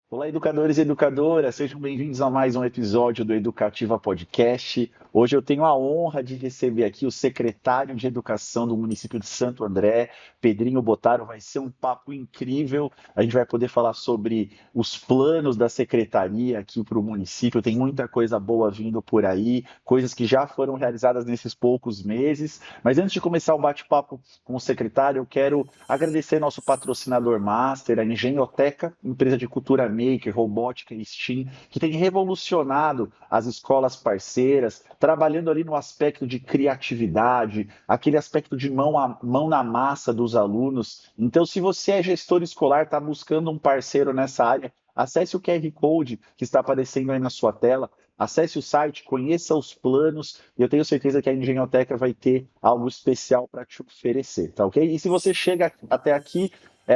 Olá, educadores e educadoras, sejam bem-vindos a mais um episódio do Educativa Podcast. Hoje eu tenho a honra de receber aqui o secretário de Educação do município de Santo André, Pedrinho Bottaro. Vai ser um papo incrível. A gente vai poder falar sobre os planos da secretaria aqui para o município. Tem muita coisa boa vindo por aí, coisas que já foram realizadas nesses poucos meses. Mas antes de começar o bate-papo com o secretário, eu quero agradecer nosso patrocinador master, a Engenhoteca, empresa de cultura maker, robótica e STEAM, que tem revolucionado as escolas parceiras, trabalhando ali no aspecto de criatividade, aquele aspecto de mão na massa dos alunos. Então, se você é gestor escolar, está buscando um parceiro nessa área, acesse o QR Code que está aparecendo aí na sua tela, acesse o site, conheça os planos, e eu tenho certeza que a Engenhoteca vai ter algo especial para te oferecer, tá ok? E se você chega até aqui,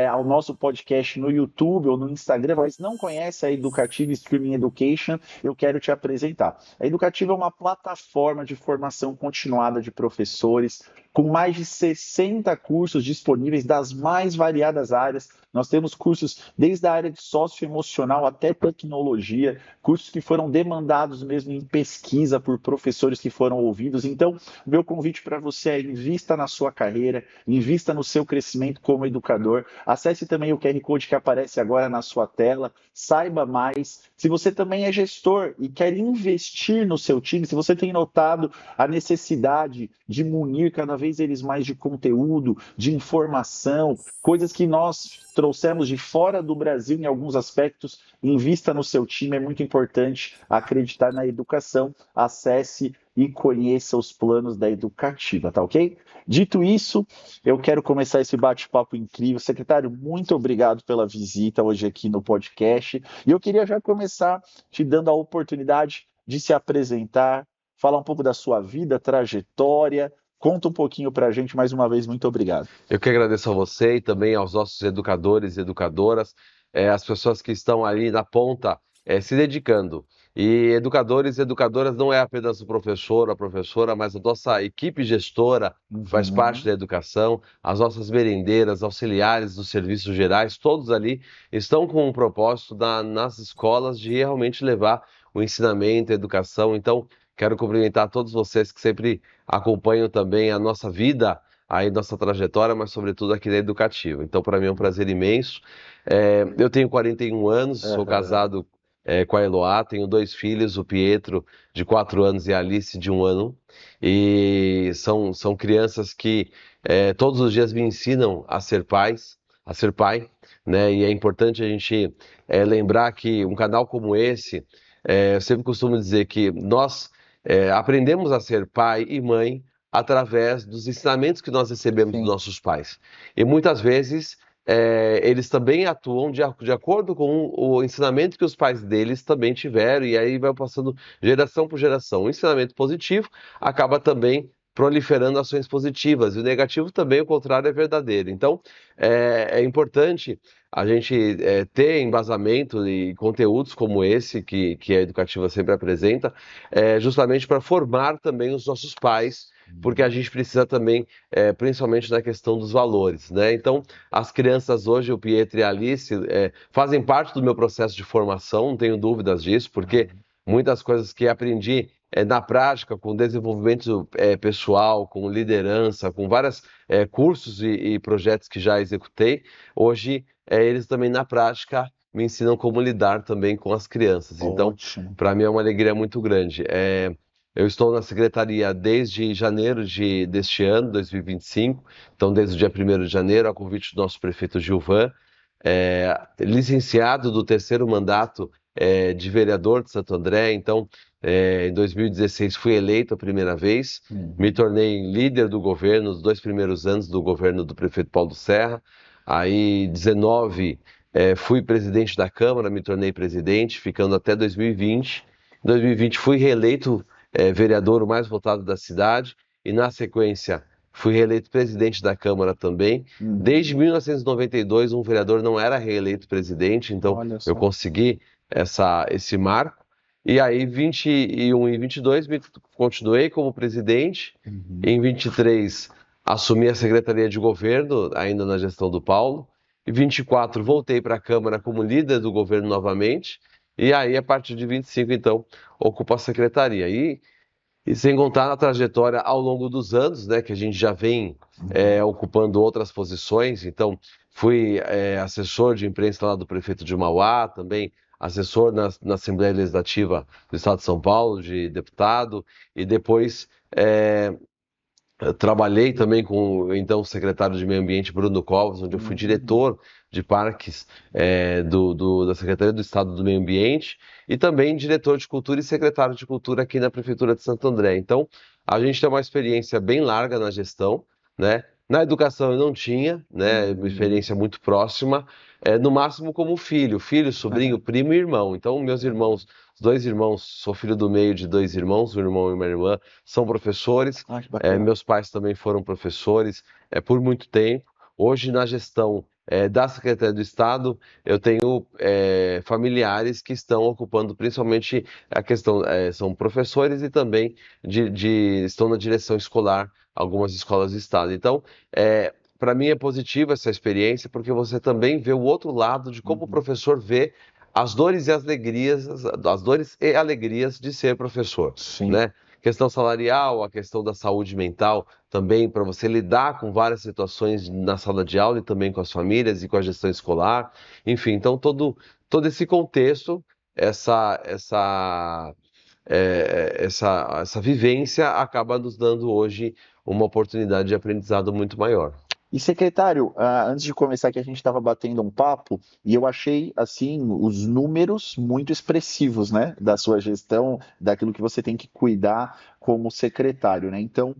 ao nosso podcast no YouTube ou no Instagram, mas não conhece a Educativa Streaming Education, eu quero te apresentar. A Educativa é uma plataforma de formação continuada de professores, com mais de 60 cursos disponíveis das mais variadas áreas. Nós temos cursos desde a área de socioemocional até tecnologia, cursos que foram demandados mesmo em pesquisa por professores que foram ouvidos. Então, meu convite para você é invista na sua carreira, invista no seu crescimento como educador. Acesse também o QR Code que aparece agora na sua tela, saiba mais. Se você também é gestor e quer investir no seu time, se você tem notado a necessidade de munir cada vez eles mais de conteúdo, de informação, coisas que nós trouxemos de fora do Brasil em alguns aspectos, invista no seu time, é muito importante acreditar na educação. Acesse e conheça os planos da Educativa, tá ok? Dito isso, eu quero começar esse bate-papo incrível. Secretário, muito obrigado pela visita hoje aqui no podcast. E eu queria já começar te dando a oportunidade de se apresentar, falar um pouco da sua vida, trajetória. Conta um pouquinho para a gente, mais uma vez, muito obrigado. Eu que agradeço a você e também aos nossos educadores e educadoras, as pessoas que estão ali na ponta, se dedicando. E educadores e educadoras não é apenas o professor ou a professora, mas a nossa equipe gestora faz parte Uhum. da educação, as nossas merendeiras, auxiliares dos serviços gerais, todos ali estão com um propósito nas escolas de realmente levar o ensinamento, a educação. Então, quero cumprimentar todos vocês que sempre acompanham também a nossa vida aí nossa trajetória, mas sobretudo aqui na Educativa. Então, para mim é um prazer imenso. Eu tenho 41 anos, sou Aham. casado com a Eloá, tenho dois filhos, o Pietro, de 4 anos, e a Alice, de 1 ano. E são crianças que todos os dias me ensinam a ser pais, a ser pai, né? E é importante a gente lembrar que um canal como esse, eu sempre costumo dizer que nós aprendemos a ser pai e mãe através dos ensinamentos que nós recebemos dos Sim. nossos pais. E muitas vezes eles também atuam de acordo com o ensinamento que os pais deles também tiveram, e aí vai passando geração por geração. O ensinamento positivo acaba também proliferando ações positivas, e o negativo também, o contrário, é verdadeiro. Então, é importante a gente ter embasamento e conteúdos como esse que a Educativa sempre apresenta, justamente para formar também os nossos pais, porque a gente precisa também, principalmente na questão dos valores, né? Então, as crianças hoje, o Pietro e a Alice, fazem parte do meu processo de formação, não tenho dúvidas disso, porque muitas coisas que aprendi na prática, com desenvolvimento pessoal, com liderança, com vários cursos e projetos que já executei, hoje eles também na prática me ensinam como lidar também com as crianças. Então, Ótimo. para mim é uma alegria muito grande. Eu estou na secretaria desde janeiro deste ano, 2025, então desde o dia 1º de janeiro, a convite do nosso prefeito Gilvan, licenciado do terceiro mandato de vereador de Santo André. Então, em 2016 fui eleito a primeira vez, me Uhum. tornei líder do governo, os 2 primeiros anos do governo do prefeito Paulo Serra. Aí, 19, fui presidente da Câmara, me tornei presidente, ficando até 2020. Em 2020 fui reeleito vereador o mais votado da cidade, e na sequência fui reeleito presidente da Câmara também. Desde Uhum. 1992 um vereador não era reeleito presidente, então Olha eu só. consegui esse marco. E aí 21 e 22 continuei como presidente. Uhum. Em 23 assumi a Secretaria de Governo, ainda na gestão do Paulo. e 24 voltei para a Câmara como líder do governo novamente, e aí a partir de 25, então, ocupo a secretaria. E sem contar na trajetória ao longo dos anos, né, que a gente já vem ocupando outras posições. Então, fui assessor de imprensa lá do prefeito de Mauá, também assessor na Assembleia Legislativa do Estado de São Paulo, de deputado, e depois eu trabalhei também com então o secretário de Meio Ambiente, Bruno Covas, onde eu fui Uhum. diretor de parques da Secretaria do Estado do Meio Ambiente e também diretor de cultura e secretário de cultura aqui na Prefeitura de Santo André. Então, a gente tem uma experiência bem larga na gestão, né? Na educação eu não tinha, né? Uma Uhum. experiência muito próxima, no máximo como filho, sobrinho, primo e irmão. Então, meus irmãos, os dois irmãos, sou filho do meio de dois irmãos, um irmão e uma irmã, são professores. Ah, que bacana. Meus pais também foram professores por muito tempo. Hoje, na gestão da Secretaria do Estado, eu tenho familiares que estão ocupando principalmente a questão, são professores e também estão na direção escolar, algumas escolas do Estado. Então, para mim é positiva essa experiência, porque você também vê o outro lado de como o Uhum. professor vê as dores e alegrias de ser professor, Sim. né? Questão salarial, a questão da saúde mental, também para você lidar com várias situações na sala de aula e também com as famílias e com a gestão escolar. Enfim, então todo esse contexto, essa vivência acaba nos dando hoje uma oportunidade de aprendizado muito maior. E secretário, antes de começar que a gente estava batendo um papo e eu achei assim os números muito expressivos, né, da sua gestão, daquilo que você tem que cuidar como secretário, né? Então,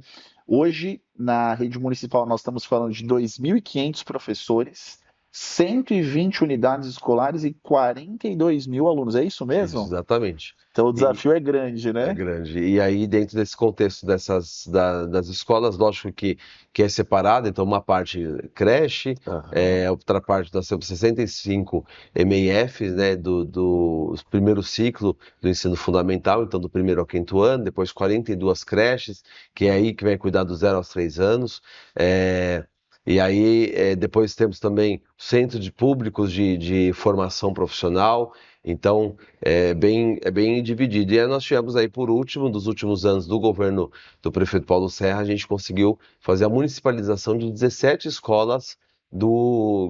hoje na rede municipal nós estamos falando de 2.500 professores, 120 unidades escolares e 42 mil alunos. É isso Isso, mesmo? exatamente. Então o E, desafio é grande, É né? grande. E aí, dentro desse contexto das escolas, lógico que é separado, então uma parte creche, Aham. outra parte nós temos 65 MEFs, né, do primeiro ciclo do ensino fundamental, então do primeiro ao quinto ano, depois 42 creches, que é aí que vai cuidar do 0 aos 3 anos. É, e aí, depois temos também centro de públicos de formação profissional, então é bem dividido. E aí nós tivemos aí, por último, dos últimos anos do governo do prefeito Paulo Serra, a gente conseguiu fazer a municipalização de 17 escolas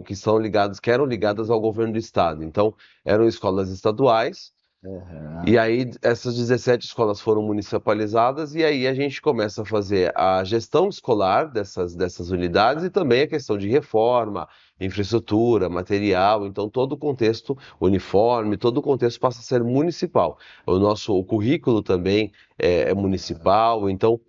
que eram ligadas ao governo do estado. Então, eram escolas estaduais, e Aham. aí essas 17 escolas foram municipalizadas, e aí a gente começa a fazer a gestão escolar dessas unidades e também a questão de reforma, infraestrutura, material, então todo o contexto uniforme, todo o contexto passa a ser municipal. O currículo também é municipal, então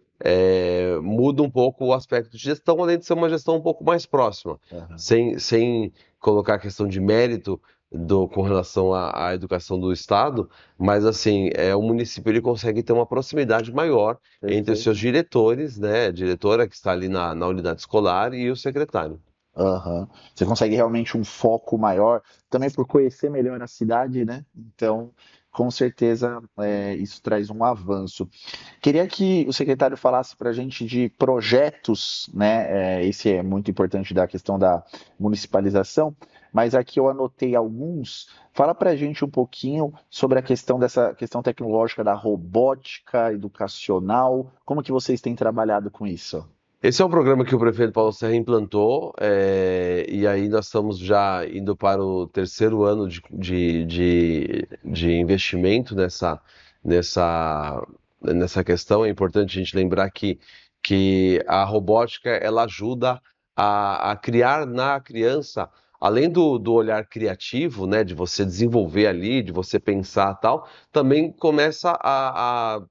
muda um pouco o aspecto de gestão, além de ser uma gestão um pouco mais próxima, Aham. sem colocar a questão de mérito com relação à educação do Estado, mas assim, o município ele consegue ter uma proximidade maior entre os seus Perfeito. diretores, né, a diretora que está ali na unidade escolar e o secretário. Aham. Você consegue realmente um foco maior, também por conhecer melhor a cidade, né? Então, com certeza, isso traz um avanço. Queria que o secretário falasse para a gente de projetos, né? Esse é muito importante da questão da municipalização, mas aqui eu anotei alguns. Fala para a gente um pouquinho sobre a questão dessa questão tecnológica da robótica educacional. Como que vocês têm trabalhado com isso? Esse é um programa que o prefeito Paulo Serra implantou, e aí nós estamos já indo para o terceiro ano de investimento nessa, nessa questão. É importante a gente lembrar que a robótica ela ajuda a criar na criança, além do olhar criativo, né, de você desenvolver ali, de você pensar tal, também começa a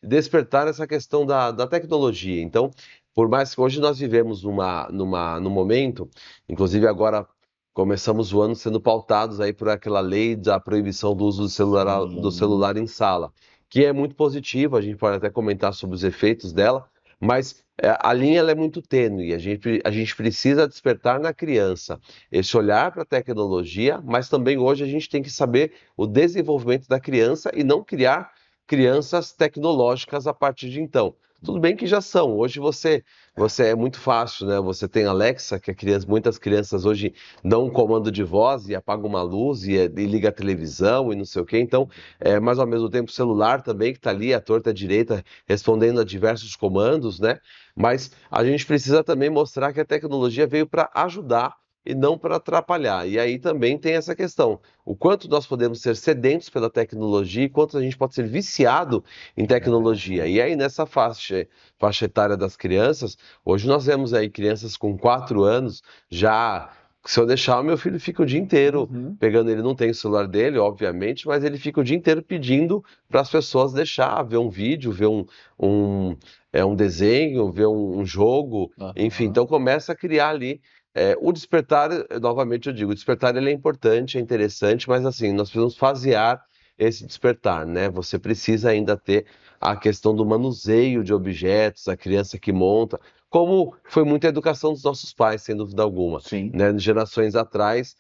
despertar essa questão da tecnologia. Então, por mais que hoje nós vivemos num momento, inclusive agora começamos o ano sendo pautados aí por aquela lei da proibição do uso do Sim. celular em sala, que é muito positiva, a gente pode até comentar sobre os efeitos dela, mas a linha ela é muito tênue, a gente precisa despertar na criança esse olhar para a tecnologia, mas também hoje a gente tem que saber o desenvolvimento da criança e não criar crianças tecnológicas a partir de então. Tudo bem que já são. Hoje você é muito fácil, né? Você tem Alexa, que muitas crianças hoje dão um comando de voz e apagam uma luz e liga a televisão e não sei o quê. Então, mas ao mesmo tempo o celular também, que está ali à torta à direita, respondendo a diversos comandos, né? Mas a gente precisa também mostrar que a tecnologia veio para ajudar e não para atrapalhar. E aí também tem essa questão: o quanto nós podemos ser sedentos pela tecnologia e quanto a gente pode ser viciado em tecnologia. E aí nessa faixa etária das crianças, hoje nós vemos aí crianças com 4 anos já. Se eu deixar, o meu filho fica o dia inteiro Uhum. pegando, ele não tem o celular dele, obviamente, mas ele fica o dia inteiro pedindo para as pessoas deixar, ver um vídeo, ver um, um desenho, ver um jogo, enfim. Aham. Então começa a criar ali o despertar, novamente eu digo, o despertar ele é importante, é interessante, mas assim, nós precisamos fasear esse despertar, né? Você precisa ainda ter a questão do manuseio de objetos, a criança que monta, como foi muita educação dos nossos pais, sem dúvida alguma, Sim. né? Gerações atrás,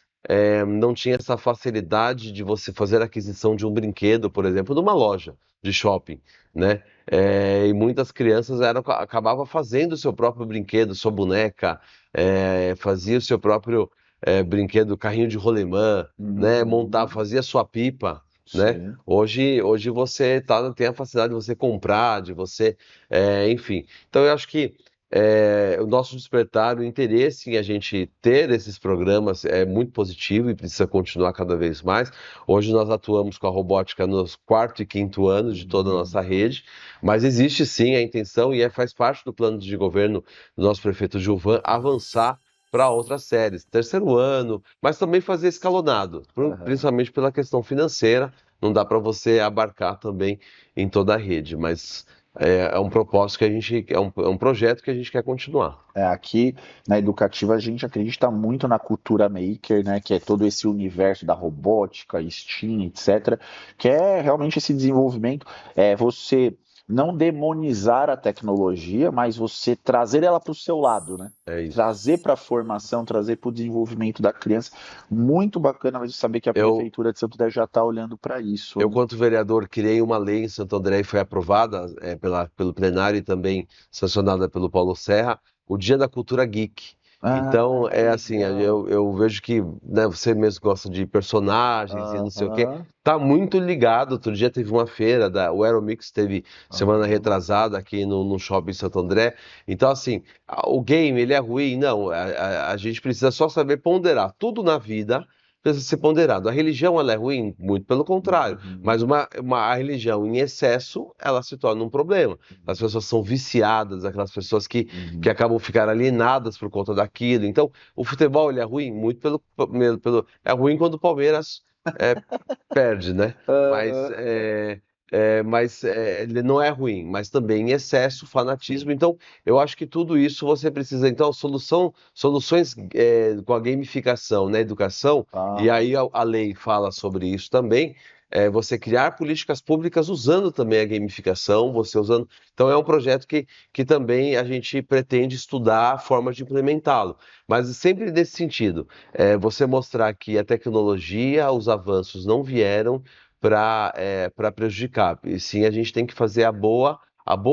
não tinha essa facilidade de você fazer a aquisição de um brinquedo, por exemplo, numa loja de shopping, né? E muitas crianças acabavam fazendo o seu próprio brinquedo, sua boneca, fazia o seu próprio brinquedo, carrinho de rolemã, né? Montava, Uhum. fazia sua pipa, né? Sim. Hoje você tem a facilidade de você comprar, de você, enfim. Então eu acho que o nosso despertar, o interesse em a gente ter esses programas é muito positivo e precisa continuar cada vez mais. Hoje nós atuamos com a robótica nos quarto e quinto anos de toda a Uhum. nossa rede, mas existe sim a intenção e faz parte do plano de governo do nosso prefeito Gilvan avançar para outras séries, terceiro ano, mas também fazer escalonado, Aham. principalmente pela questão financeira. Não dá para você abarcar também em toda a rede, mas é um propósito que a gente, é um projeto que a gente quer continuar. Aqui na educativa a gente acredita muito na cultura maker, né, que é todo esse universo da robótica, STEAM, etc., que é realmente esse desenvolvimento, você não demonizar a tecnologia, mas você trazer ela para o seu lado, né? É isso. Trazer para a formação, trazer para o desenvolvimento da criança. Muito bacana mas saber que a Eu, Prefeitura de Santo André já está olhando para isso, eu, né? quanto vereador, criei uma lei em Santo André e foi aprovada pelo plenário e também sancionada pelo Paulo Serra, o Dia da Cultura Geek. Ah, Então, que é assim, legal. eu vejo que, né, você mesmo gosta de personagens e não sei o quê, Aham, tá muito ligado. Outro dia teve uma feira, o Aeromix teve semana aham. retrasada aqui no shopping Santo André. Então, assim, o game, ele é ruim? Não, a gente precisa só saber ponderar. Tudo na vida precisa ser ponderado. A religião, ela é ruim? Muito pelo contrário. Mas Uhum. a religião em excesso, ela se torna um problema. As pessoas são viciadas, aquelas pessoas que Uhum. acabam ficando alienadas por conta daquilo. Então, o futebol, ele é ruim? Muito é ruim quando o Palmeiras é, perde, né? Mas, Aham. ele não é ruim, mas também em excesso, fanatismo. Sim. Então, eu acho que tudo isso você precisa. Então, soluções com a gamificação na educação, e Ah, aí a lei fala sobre isso também. Você criar políticas públicas usando também a gamificação, você usando. Então, é um projeto que também a gente pretende estudar formas de implementá-lo. Mas sempre nesse sentido, você mostrar que a tecnologia, os avanços não vieram para prejudicar, e sim a gente tem que fazer a boa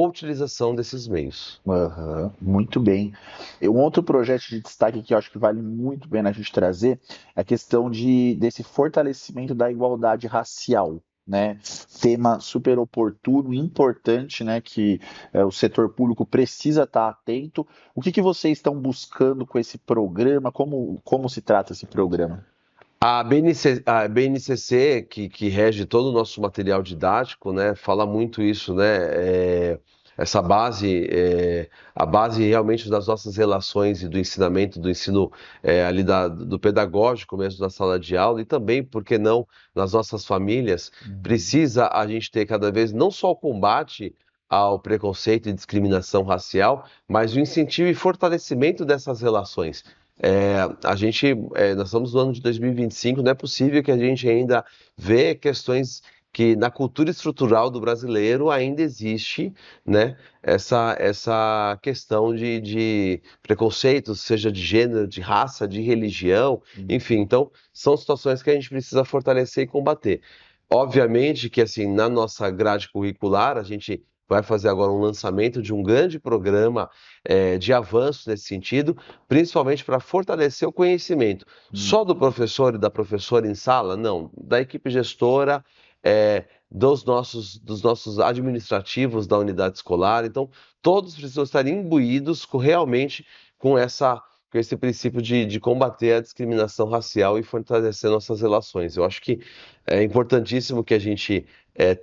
utilização desses meios. aham, muito bem. Um outro projeto de destaque que eu acho que vale muito bem a gente trazer é a questão desse fortalecimento da igualdade racial, né? Tema super oportuno, importante, né? Que o setor público precisa estar atento. O que que vocês estão buscando com esse programa? Como se trata esse programa? A BNCC, que rege todo o nosso material didático, né, fala muito isso, né, essa base, a base realmente das nossas relações e do ensinamento, do ensino ali do pedagógico mesmo na sala de aula e também, por que não, nas nossas famílias, Uhum. precisa a gente ter cada vez não só o combate ao preconceito e discriminação racial, mas o incentivo e fortalecimento dessas relações. Nós estamos no ano de 2025, não é possível que a gente ainda vê questões que na cultura estrutural do brasileiro ainda existe, né, essa questão de preconceito, seja de gênero, de raça, de religião, enfim. Uhum. Então, são situações que a gente precisa fortalecer e combater. Obviamente que, assim, na nossa grade curricular, a gente vai fazer agora um lançamento de um grande programa de avanço nesse sentido, principalmente para fortalecer o conhecimento. Só do professor e da professora em sala? Não. Da equipe gestora, dos nossos administrativos da unidade escolar. Então, todos precisam estar imbuídos realmente com com esse princípio de combater a discriminação racial e fortalecer nossas relações. Eu acho que é importantíssimo que a gente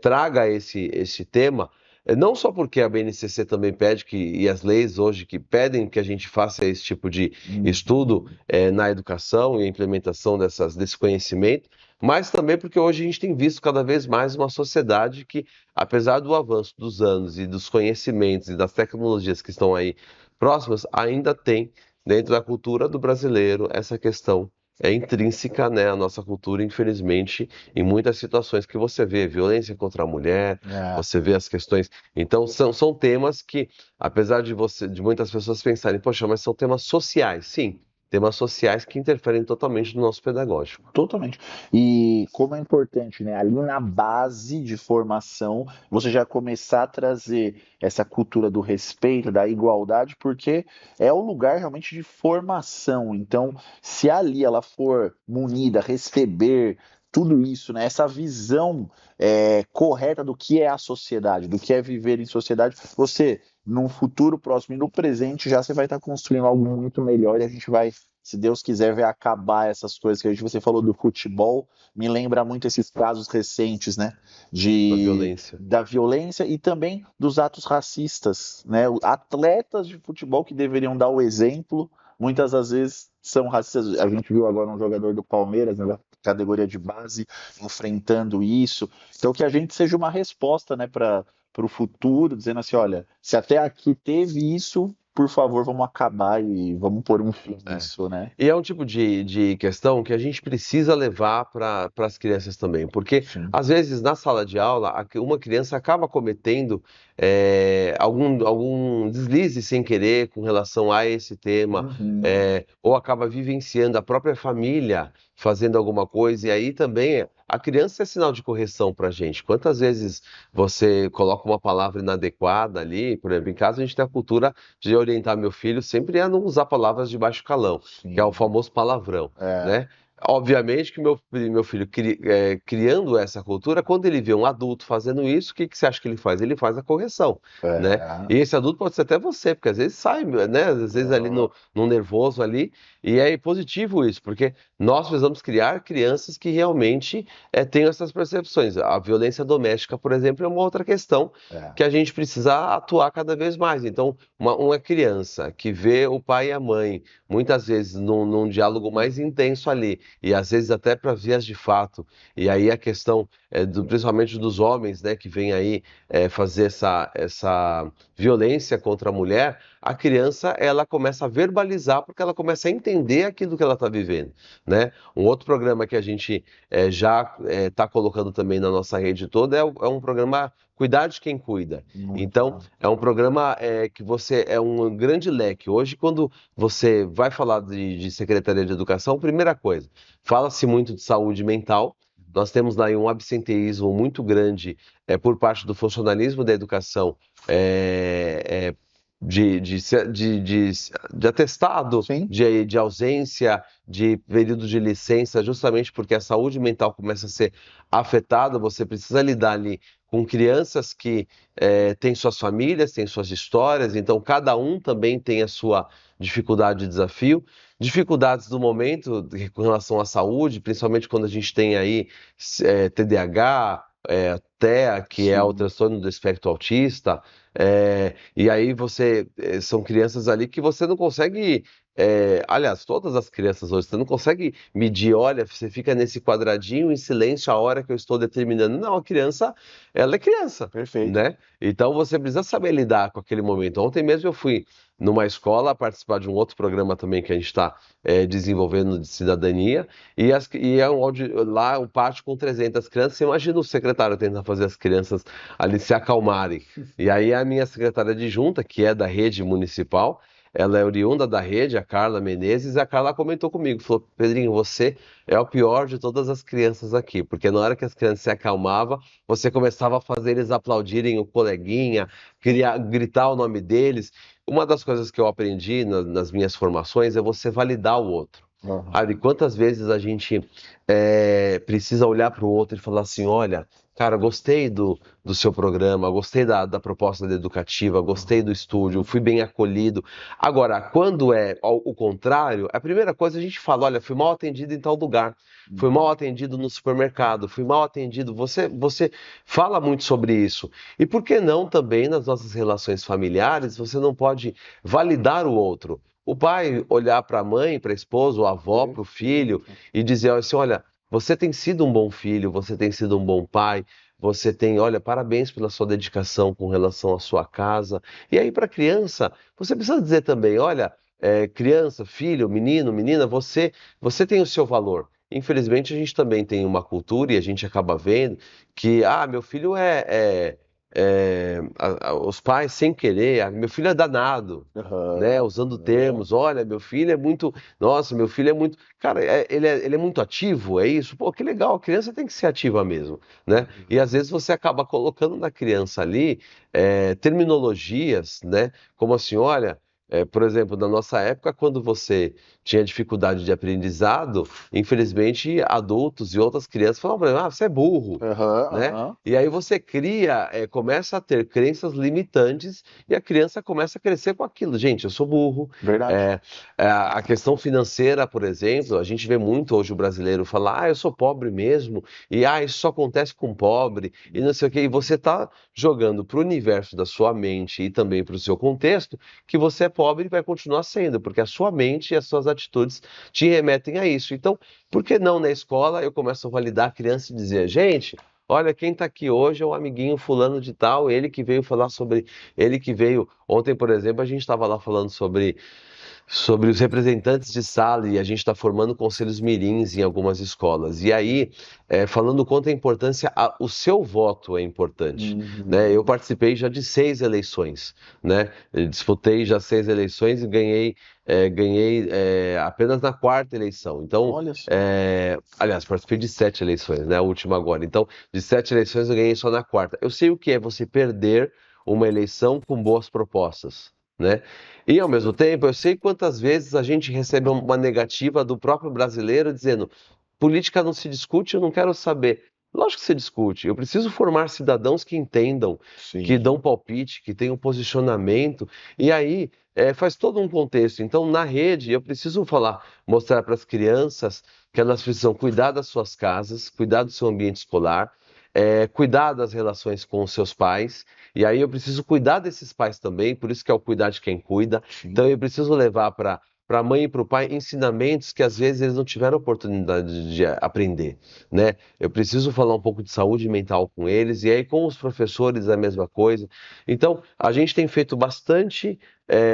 traga esse tema, não só porque a BNCC também pede e as leis hoje que pedem que a gente faça esse tipo de estudo na educação e implementação desse conhecimento, mas também porque hoje a gente tem visto cada vez mais uma sociedade que, apesar do avanço dos anos e dos conhecimentos e das tecnologias que estão aí próximas, ainda tem dentro da cultura do brasileiro essa questão intrínseca, né, à nossa cultura, infelizmente, em muitas situações que você vê violência contra a mulher, É, você vê as questões. Então, são temas que, apesar de muitas pessoas pensarem, poxa, mas são temas sociais. Sim, temas sociais que interferem totalmente no nosso pedagógico. totalmente. E como é importante, né? Ali na base de formação, você já começar a trazer essa cultura do respeito, da igualdade, porque é o lugar realmente de formação. Então, se ali ela for munida, receber tudo isso, né? Essa visão correta do que é a sociedade, do que é viver em sociedade, você, no futuro próximo e no presente, já você vai estar construindo algo muito melhor e a gente vai, se Deus quiser, ver acabar essas coisas que você falou do futebol, me lembra muito esses casos recentes, né, Da violência. da violência e também dos atos racistas, né, atletas de futebol que deveriam dar o exemplo, muitas das vezes são racistas. A gente viu agora um jogador do Palmeiras, né, da categoria de base, enfrentando isso. Então que a gente seja uma resposta, né, para o futuro, dizendo assim, olha, se até aqui teve isso, por favor, vamos acabar e vamos pôr um fim É. nisso, né? E é um tipo de questão que a gente precisa levar para as crianças também, porque Sim. às vezes na sala de aula uma criança acaba cometendo algum deslize sem querer com relação a esse tema, Uhum. ou acaba vivenciando a própria família fazendo alguma coisa, e aí também a criança é sinal de correção para a gente. Quantas vezes você coloca uma palavra inadequada ali, por exemplo, em casa a gente tem a cultura de orientar meu filho sempre a não usar palavras de baixo calão, que é o Sim. famoso palavrão, É. né? Obviamente que meu filho, criando essa cultura, quando ele vê um adulto fazendo isso, o que você acha que ele faz? Ele faz a correção, né? É. E esse adulto pode ser até você, porque às vezes sai, né? Às vezes ali Aham. no nervoso ali, e é positivo isso, porque nós precisamos criar crianças que realmente tenham essas percepções. A violência doméstica, por exemplo, é uma outra questão É. que a gente precisa atuar cada vez mais. Então, uma criança que vê o pai e a mãe, muitas vezes num diálogo mais intenso ali, e às vezes até para vias de fato, e aí a questão principalmente dos homens, né, que vem aí fazer essa violência contra a mulher, a criança ela começa a verbalizar porque ela começa a entender aquilo que ela está vivendo, né? Um outro programa que a gente já está colocando também na nossa rede toda é um programa Cuidar de Quem Cuida. Muito Então, bom. é um programa que você é um grande leque. Hoje, quando você vai falar de Secretaria de Educação, primeira coisa, fala-se muito de saúde mental. Nós temos lá um absenteísmo muito grande por parte do funcionalismo da educação, é, é, de atestado, Sim. de ausência, de período de licença, justamente porque a saúde mental começa a ser afetada. Você precisa lidar ali com crianças que têm suas famílias, têm suas histórias, então cada um também tem a sua dificuldade e desafio. Dificuldades do momento com relação à saúde, principalmente quando a gente tem aí TDAH, TEA, que é o Sim. transtorno do espectro autista, e aí são crianças ali que você não consegue, aliás, todas as crianças hoje, você não consegue medir, olha, você fica nesse quadradinho em silêncio a hora que eu estou determinando. Não, a criança, ela é criança, Perfeito. né? Então você precisa saber lidar com aquele momento. Ontem mesmo eu fui numa escola participar de um outro programa também que a gente está desenvolvendo de cidadania, e é lá um pátio com 300 crianças. Você imagina o secretário tentando fazer as crianças ali se acalmarem. E aí a minha secretária adjunta, que é da rede municipal, ela é oriunda da rede, a Carla Menezes, e a Carla comentou comigo, falou, Pedrinho, você é o pior de todas as crianças aqui, porque na hora que as crianças se acalmavam, você começava a fazer eles aplaudirem o coleguinha, gritar o nome deles. Uma das coisas que eu aprendi nas minhas formações é você validar o outro. Aham. Sabe, quantas vezes a gente precisa olhar para o outro e falar assim, olha, cara, gostei do seu programa, gostei da proposta da educativa, gostei do estúdio, fui bem acolhido. Agora, quando é o contrário, a primeira coisa a gente fala, olha, fui mal atendido em tal lugar, fui mal atendido no supermercado, fui mal atendido. Você fala muito sobre isso. E por que não também nas nossas relações familiares, você não pode validar o outro? O pai olhar para a mãe, para a esposa, ou a avó, para o filho e dizer assim, olha, você tem sido um bom filho, você tem sido um bom pai, você tem, olha, parabéns pela sua dedicação com relação à sua casa. E aí, para a criança, você precisa dizer também, olha, criança, filho, menino, menina, você tem o seu valor. Infelizmente, a gente também tem uma cultura e a gente acaba vendo que, meu filho os pais sem querer, meu filho é danado, né? Aham. Usando termos, olha, meu filho é muito, nossa, meu filho é muito, cara, ele é muito ativo, é isso? Pô, que legal, a criança tem que ser ativa mesmo, né? E às vezes você acaba colocando na criança ali terminologias, né? Como assim, olha, por exemplo, na nossa época, quando você tinha dificuldade de aprendizado, infelizmente adultos e outras crianças falavam para mim, você é burro, Aham, né? aham. E aí você cria, começa a ter crenças limitantes e a criança começa a crescer com aquilo. Gente, eu sou burro. Verdade. A questão financeira, por exemplo, a gente vê muito hoje o brasileiro falar, eu sou pobre mesmo, e isso só acontece com pobre, e não sei o quê. E você está jogando para o universo da sua mente e também para o seu contexto que você é pobre e vai continuar sendo, porque a sua mente e as suas atitudes te remetem a isso. Então, por que não na escola eu começo a validar a criança e dizer, gente. Olha, quem está aqui hoje é o amiguinho fulano de tal, ele que veio falar sobre, ele que veio, ontem, por exemplo, a gente estava lá falando sobre os representantes de sala e a gente está formando conselhos mirins em algumas escolas. E aí, falando quanto a importância, o seu voto é importante, né? Eu Uhum. participei já de 6 eleições, né? Eu disputei já 6 eleições e ganhei apenas na quarta eleição. Então, Olha só. aliás, participei de 7 eleições, né? A última agora. Então, de 7 eleições eu ganhei só na quarta. Eu sei o que é você perder uma eleição com boas propostas, né? E ao mesmo tempo, eu sei quantas vezes a gente recebe uma negativa do próprio brasileiro dizendo: política não se discute, eu não quero saber. Lógico que se discute. Eu preciso formar cidadãos que entendam, que dão Sim. palpite, que tenham posicionamento. E aí faz todo um contexto. Então, na rede, eu preciso falar, mostrar para as crianças que elas precisam cuidar das suas casas, cuidar do seu ambiente escolar, cuidar das relações com os seus pais. E aí eu preciso cuidar desses pais também, por isso que é o cuidar de quem cuida. Sim. Então eu preciso levar para a mãe e para o pai ensinamentos que às vezes eles não tiveram oportunidade de aprender, né? Eu preciso falar um pouco de saúde mental com eles e aí com os professores a mesma coisa. Então a gente tem feito bastante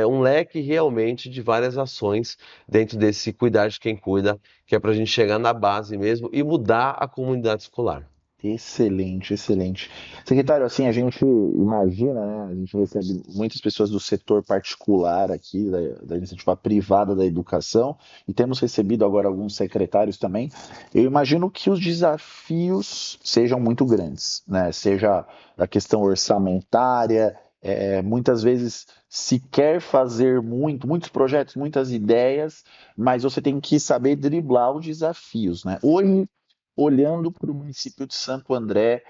um leque realmente de várias ações dentro desse cuidar de quem cuida, que é para a gente chegar na base mesmo e mudar a comunidade escolar. Excelente, excelente. Secretário, assim, a gente imagina, né? A gente recebe muitas pessoas do setor particular aqui, da iniciativa privada da educação, e temos recebido agora alguns secretários também. Eu imagino que os desafios sejam muito grandes, né? Seja a questão orçamentária, muitas vezes se quer fazer muitos projetos, muitas ideias, mas você tem que saber driblar os desafios, né? Hoje olhando para o município de Santo André,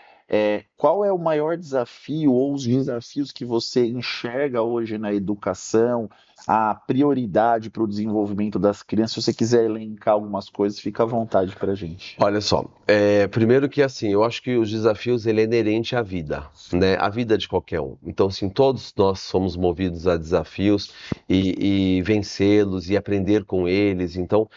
qual é o maior desafio ou os desafios que você enxerga hoje na educação, a prioridade para o desenvolvimento das crianças? Se você quiser elencar algumas coisas, fica à vontade para a gente. Olha só, primeiro que assim, eu acho que os desafios ele é inerente à vida, né? A vida de qualquer um. Então, assim, todos nós somos movidos a desafios e vencê-los e aprender com eles. Então,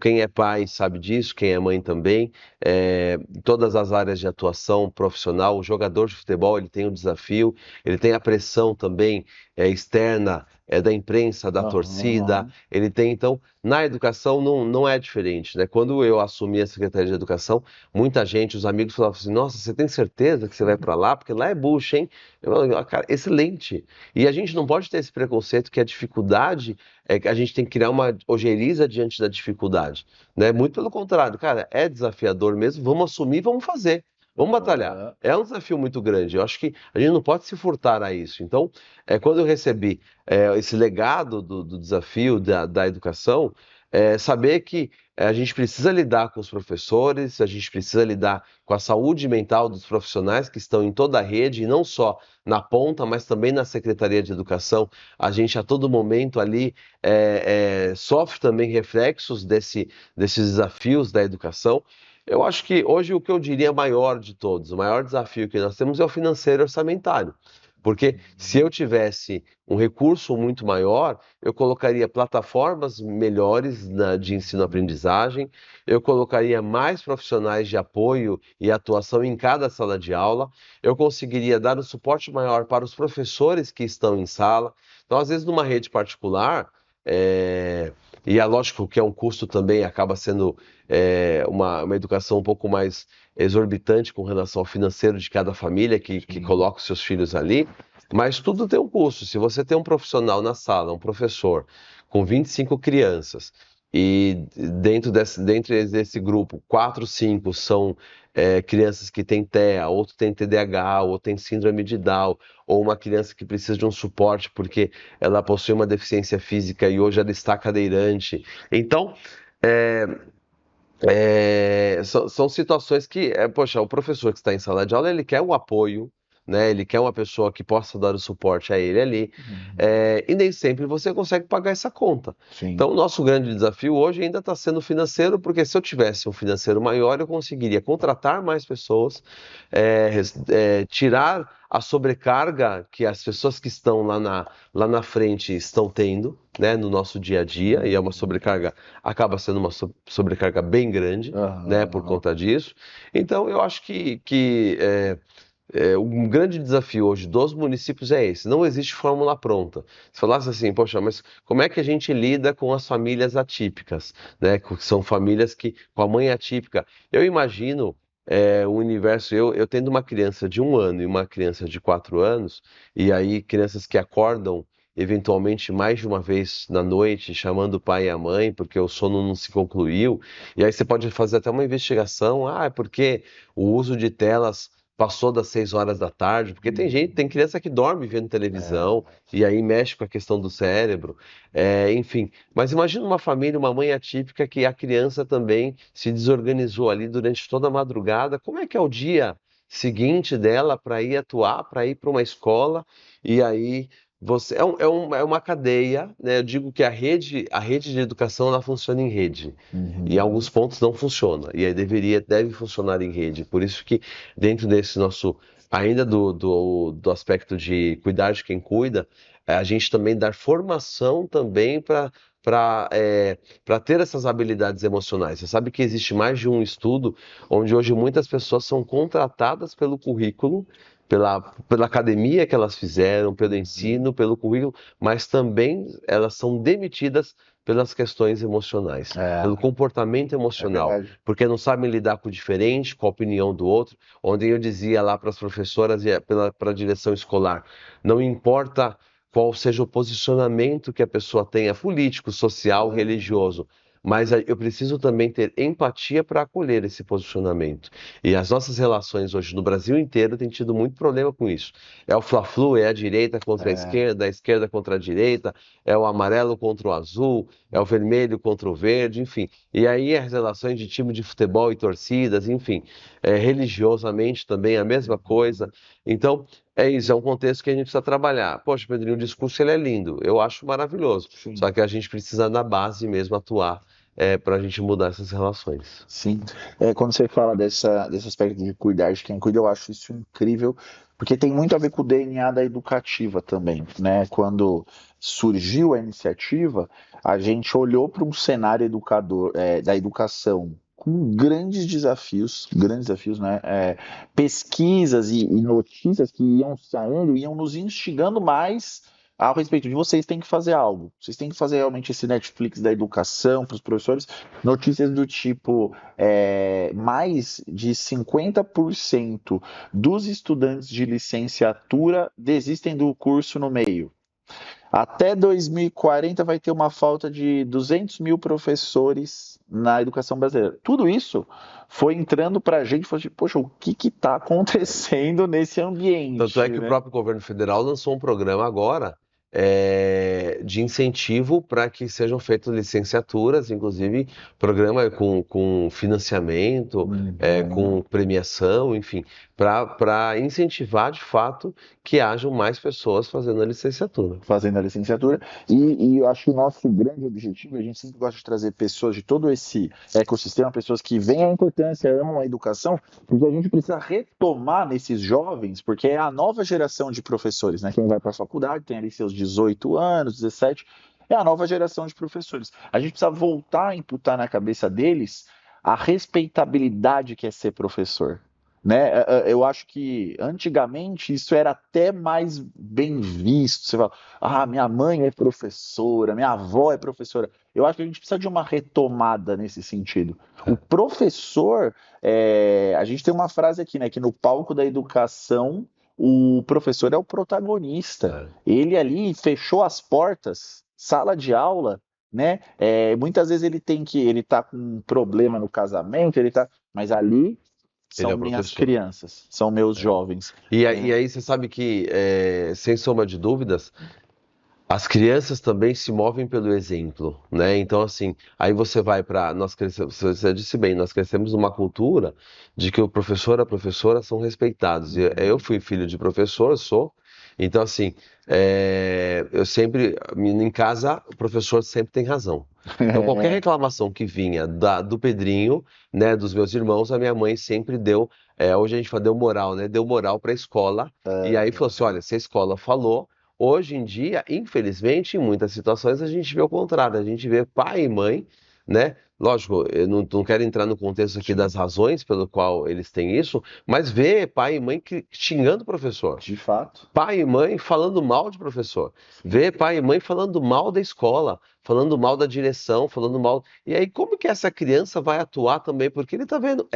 quem é pai sabe disso, quem é mãe também. Em todas as áreas de atuação profissional, o jogador de futebol ele tem um desafio, ele tem a pressão também externa da imprensa, da torcida, Aham. ele tem, então, na educação não é diferente, né? Quando eu assumi a Secretaria de Educação, muita gente, os amigos falavam assim, nossa, você tem certeza que você vai para lá? Porque lá é bucha, hein? Eu falava, "Ah, cara, excelente. E a gente não pode ter esse preconceito que a dificuldade é que a gente tem que criar uma ojeriza diante da dificuldade, né? Muito pelo contrário, cara, é desafiador mesmo, vamos assumir, vamos fazer. Vamos batalhar. Aham. É um desafio muito grande. Eu acho que a gente não pode se furtar a isso. Então, quando eu recebi esse legado do desafio da educação, saber que a gente precisa lidar com os professores, a gente precisa lidar com a saúde mental dos profissionais que estão em toda a rede, e não só na ponta, mas também na Secretaria de Educação. A gente a todo momento ali sofre também reflexos desses desafios da educação. Eu acho que hoje o que eu diria maior de todos, o maior desafio que nós temos é o financeiro orçamentário. Porque se eu tivesse um recurso muito maior, eu colocaria plataformas melhores de ensino-aprendizagem, eu colocaria mais profissionais de apoio e atuação em cada sala de aula, eu conseguiria dar um suporte maior para os professores que estão em sala. Então, às vezes, numa rede particular, é, e é lógico que é um custo também, acaba sendo uma educação um pouco mais exorbitante com relação ao financeiro de cada família que Sim. coloca os seus filhos ali, mas tudo tem um custo. Se você tem um profissional na sala, um professor, com 25 crianças, e dentro desse grupo, 4, 5 são crianças que têm TEA, outro tem TDAH, ou tem síndrome de Down, ou uma criança que precisa de um suporte porque ela possui uma deficiência física e hoje ela está cadeirante. Então, é, são situações que, poxa, o professor que está em sala de aula, ele quer um apoio, né? Ele quer uma pessoa que possa dar o suporte a ele ali, Uhum. e nem sempre você consegue pagar essa conta. Sim. Então, o nosso grande desafio hoje ainda está sendo financeiro, porque se eu tivesse um financeiro maior, eu conseguiria contratar mais pessoas, tirar a sobrecarga que as pessoas que estão lá na frente estão tendo, né, no nosso dia a dia, e é uma Uhum. sobrecarga, acaba sendo uma sobrecarga bem grande, né, por Aham. conta disso. Então, eu acho que um grande desafio hoje dos municípios é esse: não existe fórmula pronta. Se falasse assim, poxa, mas como é que a gente lida com as famílias atípicas, né? Que são famílias que, com a mãe atípica. Eu imagino o universo, eu tendo uma criança de 1 ano e uma criança de 4 anos, e aí crianças que acordam eventualmente mais de uma vez na noite, chamando o pai e a mãe, porque o sono não se concluiu, e aí você pode fazer até uma investigação, é porque o uso de telas passou das 6 horas da tarde, porque tem Uhum. criança que dorme vendo É. televisão e aí mexe com a questão do cérebro, enfim. Mas imagina uma família, uma mãe atípica que a criança também se desorganizou ali durante toda a madrugada. Como é que é o dia seguinte dela para ir atuar, para ir para uma escola e aí você é uma cadeia, né? Eu digo que a rede de educação ela funciona em rede. E em alguns Uhum. pontos não funciona. E aí deve funcionar em rede. Por isso que dentro desse nosso, ainda do aspecto de cuidar de quem cuida, a gente também dar formação também para ter essas habilidades emocionais. Você sabe que existe mais de um estudo onde hoje muitas pessoas são contratadas pelo currículo, pela academia que elas fizeram, pelo Uhum. ensino, pelo currículo, mas também elas são demitidas pelas questões emocionais, pelo É, comportamento é emocional, verdade. porque não sabem lidar com o diferente, com a opinião do outro. Onde eu dizia lá para as professoras e para a direção escolar, não importa qual seja o posicionamento que a pessoa tenha, político, social, Uhum. religioso, mas eu preciso também ter empatia para acolher esse posicionamento. E as nossas relações hoje no Brasil inteiro têm tido muito problema com isso. É o fla-flu, é a direita contra É. a esquerda contra a direita, é o amarelo contra o azul, é o vermelho contra o verde, enfim. E aí as relações de time de futebol e torcidas, enfim, religiosamente também a mesma coisa. Uhum. Então, é isso, é um contexto que a gente precisa trabalhar. Poxa, Pedrinho, o discurso ele é lindo, eu acho maravilhoso. Sim. Só que a gente precisa na base mesmo atuar para a gente mudar essas relações. Sim. Quando você fala desse aspecto de cuidar de quem cuida, eu acho isso incrível, porque tem muito a ver com o DNA da educativa também, né? Quando surgiu a iniciativa, a gente olhou para um cenário da educação com grandes desafios, né? Pesquisas e notícias que iam saindo, iam nos instigando mais a respeito de vocês têm que fazer algo. Vocês têm que fazer realmente esse Netflix da educação para os professores. Notícias do tipo, mais de 50% dos estudantes de licenciatura desistem do curso no meio. Até 2040 vai ter uma falta de 200 mil professores na educação brasileira. Tudo isso foi entrando para a gente e falou assim, poxa, o que está acontecendo nesse Tanto é ambiente, que o né? próprio governo federal lançou um programa agora de incentivo para que sejam feitas licenciaturas, inclusive programa com financiamento, Uhum. com premiação, enfim, para incentivar de fato que hajam mais pessoas fazendo a licenciatura. Fazendo a licenciatura. E eu acho que o nosso grande objetivo, a gente sempre gosta de trazer pessoas de todo esse ecossistema, pessoas que veem a importância, amam a educação, porque a gente precisa retomar nesses jovens, porque é a nova geração de professores, né? Quem vai para a faculdade tem ali seus 18 anos, 17, é a nova geração de professores. A gente precisa voltar a imputar na cabeça deles a respeitabilidade que é ser professor. Né? Eu acho que antigamente isso era até mais bem visto. Você fala, ah, minha mãe é professora, minha avó é professora. Eu acho que a gente precisa de uma retomada nesse sentido. O professor, a gente tem uma frase aqui, né, que no palco da educação o professor é o protagonista. É. Ele ali fechou as portas, sala de aula, né? Muitas vezes ele tá com um problema no casamento, mas ali Ele é são o minhas professor. crianças, são meus jovens. E aí você sabe que, sem sombra de dúvidas, as crianças também se movem pelo exemplo, né? Então, assim, aí você vai para. Nós crescemos, você disse bem, nós crescemos numa cultura de que o professor e a professora são respeitados. E eu fui filho de professor, sou. Então, assim, eu sempre. Em casa, o professor sempre tem razão. Então, qualquer É, reclamação que vinha do Pedrinho, né, dos meus irmãos, a minha mãe sempre deu. Hoje a gente fala, deu moral, né? Deu moral para a escola. E aí falou assim: olha, se a escola falou. Hoje em dia, infelizmente, em muitas situações a gente vê o contrário, a gente vê pai e mãe, né? Lógico, eu não quero entrar no contexto aqui das razões pelo qual eles têm isso, mas vê pai e mãe xingando o professor. de fato. Pai e mãe falando mal de professor. Vê pai e mãe falando mal da escola, falando mal da direção, falando mal. E aí, como que essa criança vai atuar também? Porque ele tá vendo.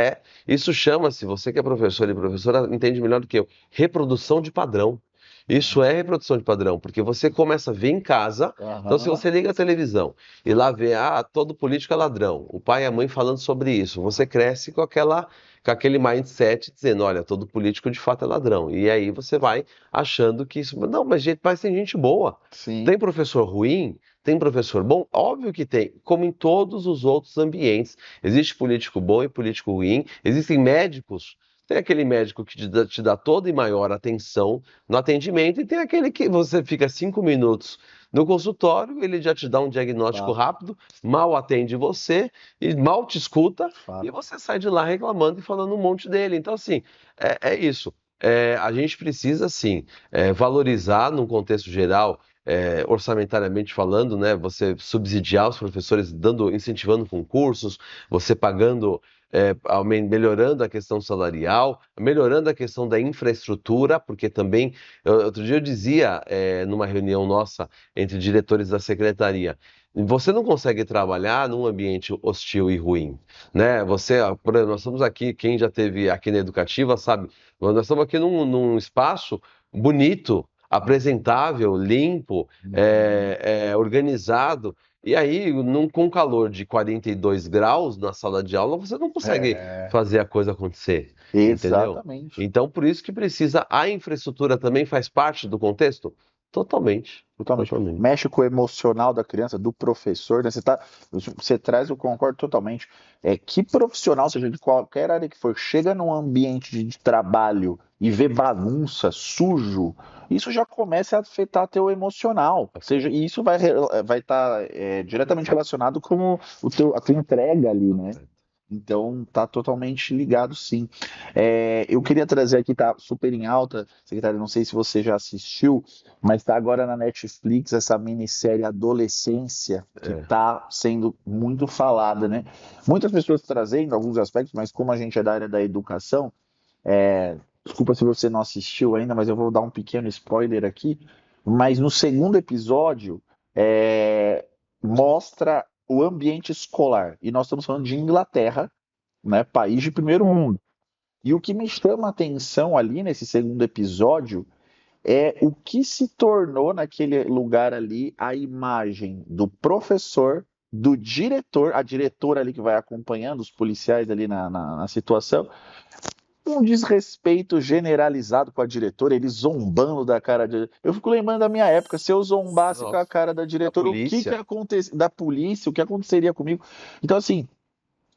Isso chama-se, você que é professor e professora entende melhor do que eu, reprodução de padrão. Isso é reprodução de padrão, porque você começa a ver em casa. Então, se Aham. você liga a televisão e lá vê, todo político é ladrão, o pai e a mãe falando sobre isso, você cresce com aquele mindset dizendo, olha, todo político de fato é ladrão. E aí você vai achando que isso. Não, mas tem gente boa. Sim. Tem professor ruim? Tem professor bom? Óbvio que tem, como em todos os outros ambientes. Existe político bom e político ruim, existem médicos. Tem aquele médico que te dá toda e maior atenção no atendimento, e tem aquele que você fica 5 minutos no consultório, ele já te dá um diagnóstico Fato, rápido, mal atende você e mal te escuta, e fato. você sai de lá reclamando e falando um monte dele. Então, assim, é isso. A gente precisa, sim, valorizar num contexto geral, orçamentariamente falando, né? Você subsidiar os professores, incentivando concursos, você pagando, melhorando a questão salarial, melhorando a questão da infraestrutura, porque também, outro dia eu dizia, numa reunião nossa entre diretores da secretaria, você não consegue trabalhar num ambiente hostil e ruim, né? Por exemplo, nós estamos aqui, quem já teve aqui na Educativa sabe, nós estamos aqui num espaço bonito, apresentável, limpo, Uhum. organizado. E aí, com calor de 42 graus na sala de aula, você não consegue É, fazer a coisa acontecer, entendeu? exatamente. Então, por isso que precisa, a infraestrutura também faz parte do contexto? Totalmente, Totalmente. totalmente. Mexe com o emocional da criança, do professor, né? Você traz, eu concordo totalmente. Que profissional, seja de qualquer área que for, chega num ambiente de trabalho e vê bagunça, sujo, isso já começa a afetar teu emocional. Seja, e isso vai estar diretamente relacionado com a tua entrega ali, né? Então tá totalmente ligado, sim. Eu queria trazer aqui, tá super em alta, secretário, não sei se você já assistiu, mas tá agora na Netflix essa minissérie Adolescência, que É. tá sendo muito falada, né? Muitas pessoas trazendo alguns aspectos, mas como a gente é da área da educação, desculpa se você não assistiu ainda, mas eu vou dar um pequeno spoiler aqui. mas no segundo episódio mostra o ambiente escolar. E nós estamos falando de Inglaterra, né, país de primeiro mundo. E o que me chama a atenção ali nesse segundo episódio é o que se tornou naquele lugar ali a imagem do professor, do diretor, a diretora ali que vai acompanhando os policiais ali na situação, um desrespeito generalizado com a diretora, ele zombando da cara de. Eu fico lembrando da minha época, se eu zombasse com a Nossa, cara da da diretora, o que que polícia. acontece da polícia, o que aconteceria comigo? Então, assim,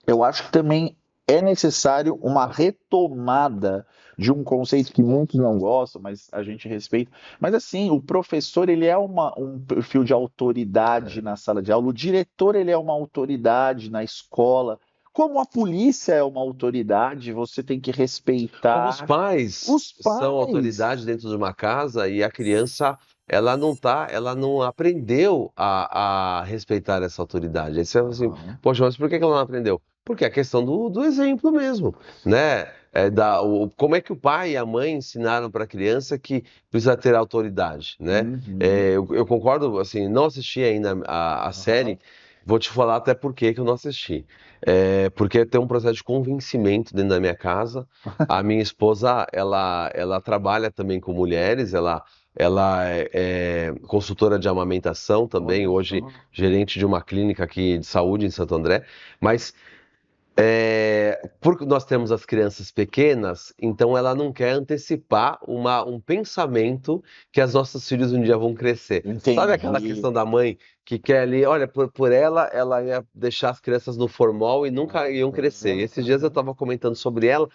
eu acho que também é necessário uma retomada de um conceito que muitos não gostam, mas a gente respeita. Mas assim, o professor ele é um perfil de autoridade na sala de aula, o diretor ele é uma autoridade na escola. Como a polícia é uma autoridade, você tem que Como os respeitar pais os são pais. autoridade dentro de uma casa e a criança, ela não aprendeu a respeitar essa autoridade. Aí você fala assim, Aham. poxa, mas por que que ela não aprendeu? Porque é a questão do exemplo mesmo, né? Como é que o pai e a mãe ensinaram para a criança que precisa ter autoridade, né? Uhum. Eu concordo, assim, não assisti ainda a Aham. série, vou te falar até por que que eu não assisti. Porque tem um processo de convencimento dentro da minha casa. A minha esposa, ela trabalha também com mulheres, ela é consultora de amamentação também, Olha hoje só. gerente de uma clínica aqui de saúde em Santo André, mas porque nós temos as crianças pequenas, então ela não quer antecipar um pensamento que as nossas filhas um dia vão crescer. Sabe aquela Entendi. questão da mãe que quer ali, olha, por ela, ela ia deixar as crianças no formal e nunca iam crescer. E Aham, esses dias eu aham. estava comentando sobre ela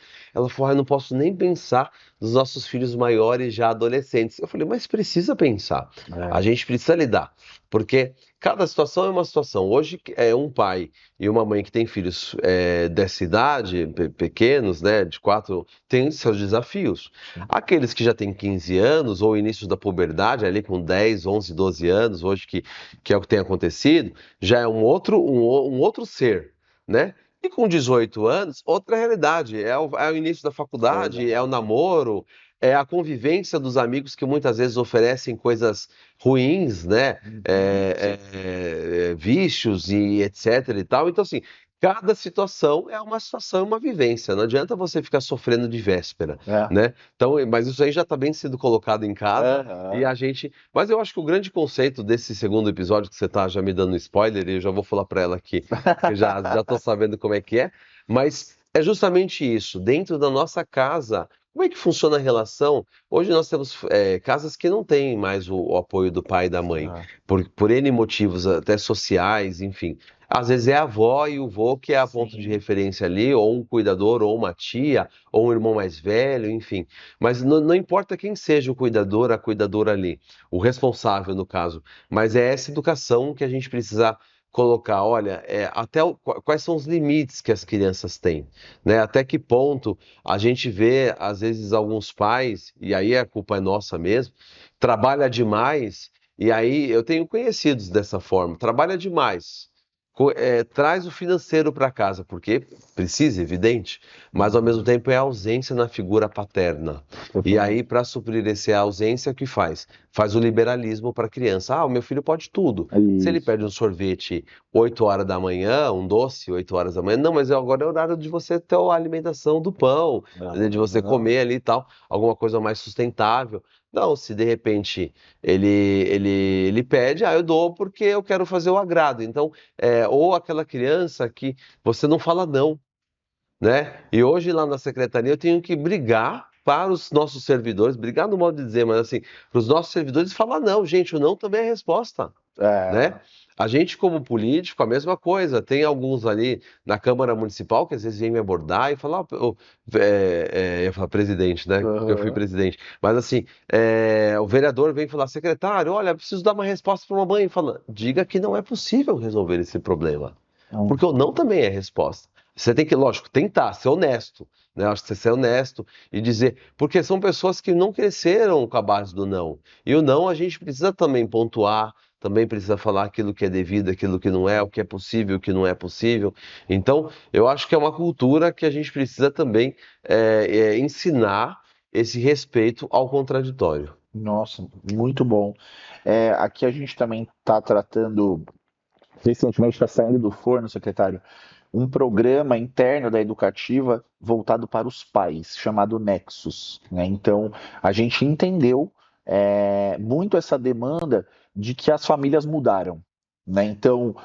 falou, ah, eu não posso nem pensar nos nossos filhos maiores já adolescentes. Eu falei, mas precisa pensar, a É. gente precisa lidar, porque cada situação é uma situação. Hoje é um pai e uma mãe que tem filhos dessa idade, pequenos, né, de 4, tem seus desafios. Aqueles que já têm 15 anos, ou início da puberdade, ali com 10, 11, 12 anos, hoje que é o que tem acontecido, já é um outro ser, né? E com 18 anos, outra realidade. É o início da faculdade, é o Exato. namoro, é a convivência dos amigos que muitas vezes oferecem coisas ruins, né? Uhum. Vícios e etc e tal. Então, assim, cada situação é uma situação, uma vivência. Não adianta você ficar sofrendo de véspera, É. né? Então, mas isso aí já está bem sendo colocado em casa e Aham. a gente. Mas eu acho que o grande conceito desse segundo episódio que você está já me dando spoiler, e eu já vou falar para ela aqui, que eu já estou sabendo como é que é, mas é justamente isso. Dentro da nossa casa, como é que funciona a relação? Hoje nós temos casas que não têm mais o apoio do pai e da mãe Ah, por N motivos, até sociais, enfim. Às vezes é a avó e o vô que é a ponto de sim. referência ali, ou um cuidador, ou uma tia, ou um irmão mais velho, enfim. Mas não importa quem seja o cuidador, a cuidadora ali, o responsável no caso, mas é essa educação que a gente precisa colocar. Olha, quais são os limites que as crianças têm, né? Até que ponto a gente vê, às vezes, alguns pais, e aí a culpa é nossa mesmo, trabalha demais e aí eu tenho conhecidos dessa forma, trabalha demais, traz o financeiro para casa, porque precisa, evidente, mas ao mesmo Uhum. tempo é ausência na figura paterna. E aí, para suprir essa ausência, o que faz? Faz o liberalismo para a criança. Ah, o meu filho pode tudo. É Se ele pede isso. um sorvete 8 horas da manhã, um doce 8 horas da manhã, não, mas agora é horário de você ter a alimentação do pão, né, de você Aham. comer ali e tal, alguma coisa mais sustentável. Não, se de repente ele pede, eu dou porque eu quero fazer o agrado. Então, ou aquela criança que você não fala não, né? E hoje lá na secretaria eu tenho que brigar para os nossos servidores, brigar no modo de dizer, mas assim, para os nossos servidores falar não, gente, o não também é resposta, né? É. A gente, como político, a mesma coisa. Tem alguns ali na Câmara Municipal que às vezes vêm me abordar e falar, eu ia falar presidente, né? Porque eu fui Aham. presidente. Mas assim, o vereador vem falar, secretário, olha, preciso dar uma resposta para uma mãe. Fala, diga que não é possível resolver esse problema. Porque o não também é resposta. Você tem que, lógico, tentar ser honesto, né? Eu acho que você ser honesto e dizer, porque são pessoas que não cresceram com a base do não. E o não a gente precisa também pontuar, também precisa falar aquilo que é devido, aquilo que não é, o que é possível, o que não é possível. Então, eu acho que é uma cultura que a gente precisa também ensinar esse respeito ao contraditório. Nossa, muito bom. Aqui a gente também está tratando, recentemente está saindo do forno, secretário, um programa interno da educativa voltado para os pais, chamado Nexus, né? Então, a gente entendeu muito essa demanda de que as famílias mudaram, né? Então,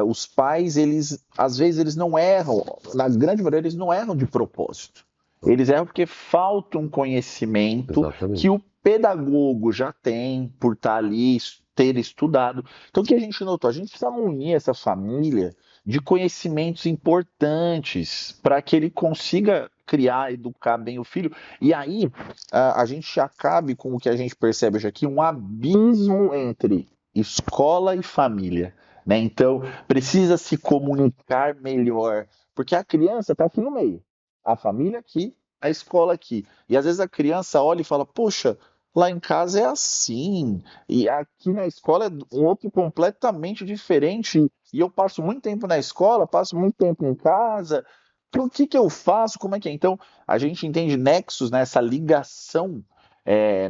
os pais, eles, às vezes, eles não erram, na grande maioria, eles não erram de propósito. Eles erram porque falta um conhecimento que Exatamente. o pedagogo já tem por estar ali, ter estudado. Então, o que a gente notou? A gente precisa unir essa família de conhecimentos importantes para que ele consiga criar, educar bem o filho. E aí a gente acabe com o que a gente percebe hoje aqui, um abismo entre escola e família. Né? Então, precisa se comunicar melhor, porque a criança está aqui no meio, a família aqui, a escola aqui. E às vezes a criança olha e fala: Poxa, lá em casa é assim, e aqui na escola é um outro completamente diferente. E eu passo muito tempo na escola, passo muito tempo em casa. Então, o que que eu faço? Como é que é? Então, a gente entende nexus, né, essa ligação,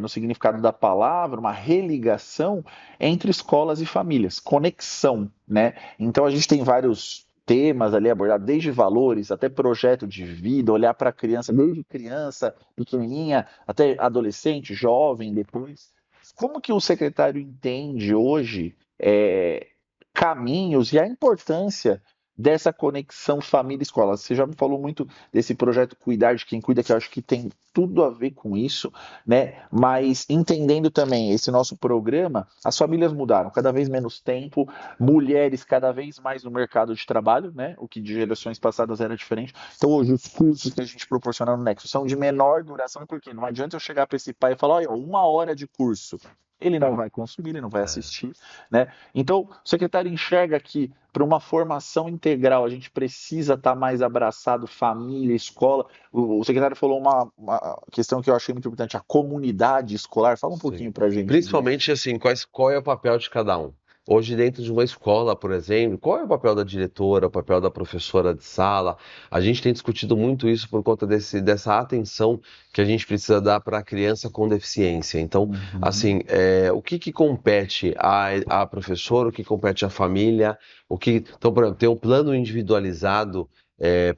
no significado da palavra, uma religação entre escolas e famílias, conexão, né? Então, a gente tem vários temas ali abordados, desde valores até projeto de vida, olhar para a criança, desde criança, pequenininha, até adolescente, jovem, depois. Como que o secretário entende hoje caminhos e a importância dessa conexão família-escola? Você já me falou muito desse projeto Cuidar de Quem Cuida, que eu acho que tem tudo a ver com isso, né? Mas entendendo também esse nosso programa, as famílias mudaram, cada vez menos tempo, mulheres cada vez mais no mercado de trabalho, né? O que de gerações passadas era diferente. Então, hoje, os cursos que a gente proporciona no Nexo são de menor duração, porque não adianta eu chegar para esse pai e falar: olha, 1 hora de curso. Ele não vai consumir, ele não vai É. assistir, né? Então, o secretário enxerga que para uma formação integral a gente precisa estar mais abraçado, família, escola. O secretário falou uma questão que eu achei muito importante, a comunidade escolar. Fala um Sim. pouquinho para a gente disso. Principalmente assim, qual é o papel de cada um? Hoje, dentro de uma escola, por exemplo, qual é o papel da diretora, o papel da professora de sala? A gente tem discutido muito isso por conta dessa atenção que a gente precisa dar para a criança com deficiência. Então, Uhum. assim, o que que compete à professora, o que compete à família, então, por exemplo, tem um plano individualizado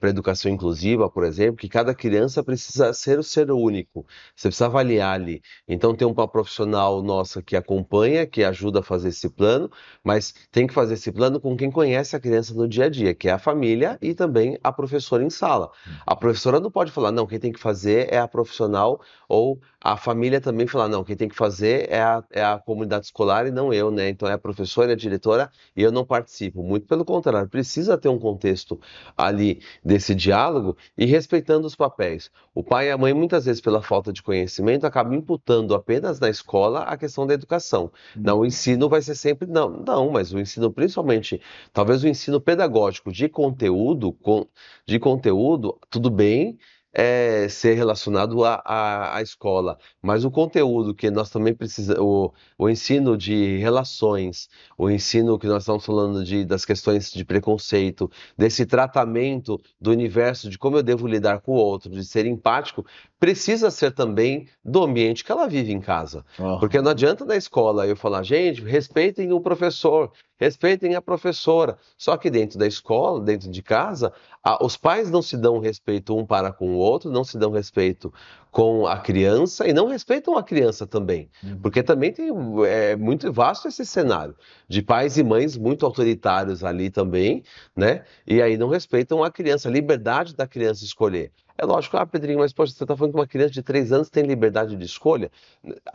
para educação inclusiva, por exemplo, que cada criança precisa ser o ser único. Você precisa avaliar ali. Então tem uma profissional nossa que acompanha, que ajuda a fazer esse plano, mas tem que fazer esse plano com quem conhece a criança no dia a dia, que é a família e também a professora em sala. A professora não pode falar, não, quem tem que fazer é a profissional, ou a família também falar, não, quem tem que fazer é a comunidade escolar e não eu, né? Então é a professora e a diretora e eu não participo. Muito pelo contrário, precisa ter um contexto ali desse diálogo e respeitando os papéis. O pai e a mãe, muitas vezes, pela falta de conhecimento, acabam imputando apenas na escola a questão da educação. Não, o ensino vai ser sempre. Não, não, mas o ensino, principalmente, talvez o ensino pedagógico de conteúdo, tudo bem. Ser relacionado à escola, mas o conteúdo que nós também precisamos, o ensino de relações, o ensino que nós estamos falando das questões de preconceito, desse tratamento do universo, de como eu devo lidar com o outro, de ser empático, precisa ser também do ambiente que ela vive em casa. Porque não Aham. adianta na escola eu falar, gente, respeitem o professor, respeitem a professora. Só que dentro da escola, dentro de casa, os pais não se dão respeito um para com o outro, não se dão respeito com a criança e não respeitam a criança também. Porque também é muito vasto esse cenário de pais e mães muito autoritários ali também, né? E aí não respeitam a criança, a liberdade da criança escolher. É lógico, Pedrinho, mas poxa, você está falando que uma criança de 3 anos tem liberdade de escolha?